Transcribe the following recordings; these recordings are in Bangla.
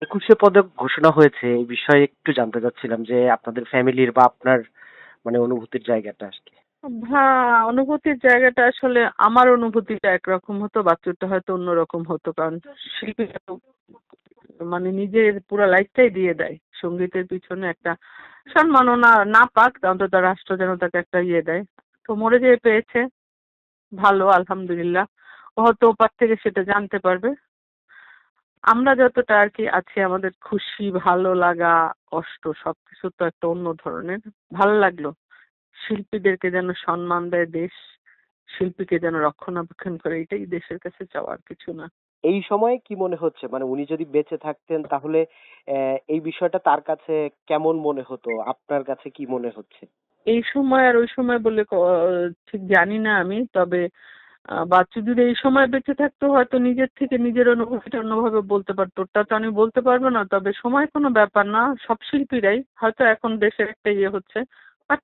একুশে পদক ঘোষণা হয়েছে এই বিষয়ে একটু জানতে চাচ্ছিলাম যে আপনাদের ফ্যামিলির বা আপনার মানে অনুভূতির জায়গাটা আজকে। হ্যাঁ, অনুভূতির জায়গাটা আসলে আমার অনুভূতিটা একরকম হতো, বাচ্চুরটা হয়তো অন্যরকম হতো। কারণ শিল্পীরা তো মানে নিজের পুরো লাইফটাই দিয়ে দেয় সঙ্গীতের পিছনে। একটা সম্মাননা না পাক, অন্তত রাষ্ট্র যেন তাকে একটা দেয়। তো মরে যেয়ে পেয়েছে, ভালো, আলহামদুলিল্লাহ। ও হয়তো ওপার থেকে সেটা জানতে পারবে। আমরা যতটা আর কি আছি, আমাদের খুশি, ভালো লাগা, কষ্ট সবকিছু তো একটা অন্য ধরনের। ভালো লাগলো শিল্পীদেরকে যেন সম্মান দেয় দেশ, শিল্পীকে যেন রক্ষণাবেক্ষণ করে, এটাই দেশের কাছে চাওয়ার, কিছু না। এই সময়ে কি মনে হচ্ছে মানে উনি যদি বেঁচে থাকতেন তাহলে এই বিষয়টা তার কাছে কেমন মনে হতো? আপনার কাছে কি মনে হচ্ছে? এই সময় আর ওই সময় বলে ঠিক জানি না আমি। তবে বাচ্চু যদি এই সময় বেঁচে থাকতো হয়তো নিজের থেকে নিজের অনুভূতিটা অন্যভাবে বলতে পারতো। ওটা তো আমি বলতে পারবো না। তবে সময় কোনো ব্যাপার না, সব শিল্পীরাই হয়তো এখন দেশের একটা হচ্ছে। বাট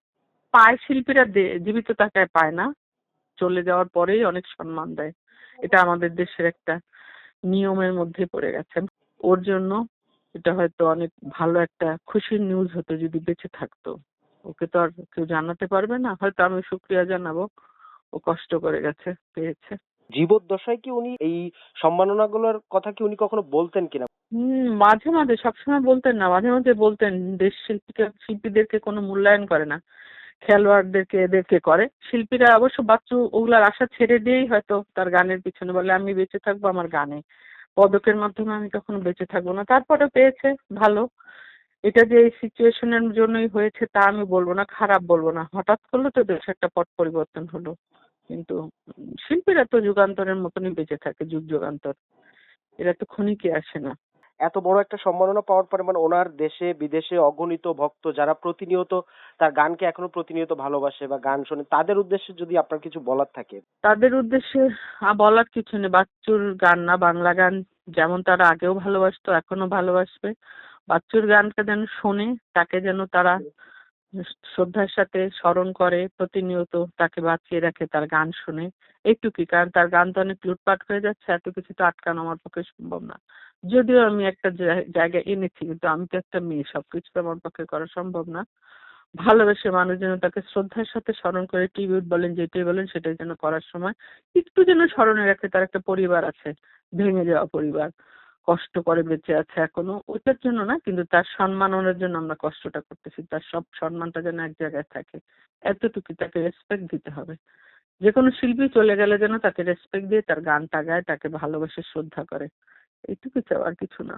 পায় শিল্পীরা, জীবিত থাকায় পায় না, চলে যাওয়ার পরেই অনেক সম্মান দেয়। এটা আমাদের দেশের একটা নিয়মের মধ্যে পড়ে গেছে। ওর জন্য এটা হয়তো অনেক ভালো একটা খুশির নিউজ হতো যদি বেঁচে থাকতো। ওকে তো আর কেউ জানাতে পারবে না, হয়তো আমি শুক্রিয়া জানাবো। ও কষ্ট করে গেছে, পেয়েছে। জীবদ্দশায় কি উনি এই সম্মাননাগুলোর কথা কি উনি কখনো বলতেন কিনা? মাঝে মাঝে, সবসময় বলতেন না, মাঝে মাঝে বলতেন দেশ শিল্পীদেরকে কোনো মূল্যায়ন করে না, খেলোয়াড়দেরকে এদেরকে করে। শিল্পীরা অবশ্য বাচ্চু ওগুলার আশা ছেড়ে দিয়েই হয়তো তার গানের পিছনে বলে আমি বেঁচে থাকবো আমার গানে, পদকের মাধ্যমে আমি কখনো বেঁচে থাকবো না। তারপরে পেয়েছে, ভালো। এটা যে এই সিচুয়েশনের জন্যই হয়েছে তা আমি বলবো না, খারাপ বলবো না। হঠাৎ করলে তো দেশ একটা পট পরিবর্তন হলো। কিন্তু শিল্পীরা তো যুগান্তরের মতনই বেঁচে থাকে, যুগ যুগান্তর। এরা তো ক্ষণিকে আসে না। এত বড় একটা সম্মাননা পাওয়ার পরে মানে ওনার দেশে বিদেশে অগণিত ভক্ত যারা প্রতিনিয়ত তার গানকে এখনো প্রতিনিয়ত ভালোবাসে বা গান শোনে তাদের উদ্দেশ্যে যদি আপনার কিছু বলার থাকে। তাদের উদ্দেশ্যে বলার কিছু নেই। বাচ্চুর গান না, বাংলা গান যেমন তারা আগেও ভালোবাসতো, এখনো ভালোবাসবে। বাচ্চুর গানটা যেন শোনে, তাকে যেন তারা শ্রদ্ধার সাথে স্মরণ করে, প্রতিনিয়ত তাকে বাঁচিয়ে রাখে, তার গান শুনে। এইটুকুই। কারণ তার গান তো অনেক লুটপাট হয়ে যাচ্ছে, এত কিছু তো আটকানো আমার পক্ষে সম্ভব না। যদিও আমি একটা জায়গায় এনেছি, কিন্তু আমি তো একটা মেয়ে, সবকিছু তো আমার পক্ষে করা সম্ভব না। ভালোবেসে মানুষ যেন তাকে শ্রদ্ধার সাথে স্মরণ করে, ট্রিবিউট বলেন, যেটাই বলেন, সেটাই যেন করার সময় একটু যেন স্মরণে রাখে তার একটা পরিবার আছে, ভেঙে যাওয়া পরিবার, কষ্ট করে বেঁচে আছে এখনো। ওটার জন্য না, কিন্তু তার সম্মাননের জন্য আমরা কষ্টটা করতেছি। তার সব সম্মানটা যেন এক জায়গায় থাকে, এতটুকু। তাকে রেসপেক্ট দিতে হবে। যে কোনো শিল্পী চলে গেলে যেন তাকে রেসপেক্ট দিয়ে তার গানটা গায়, তাকে ভালোবেসে শ্রদ্ধা করে। এইটুকু চাও, আর কিছু না।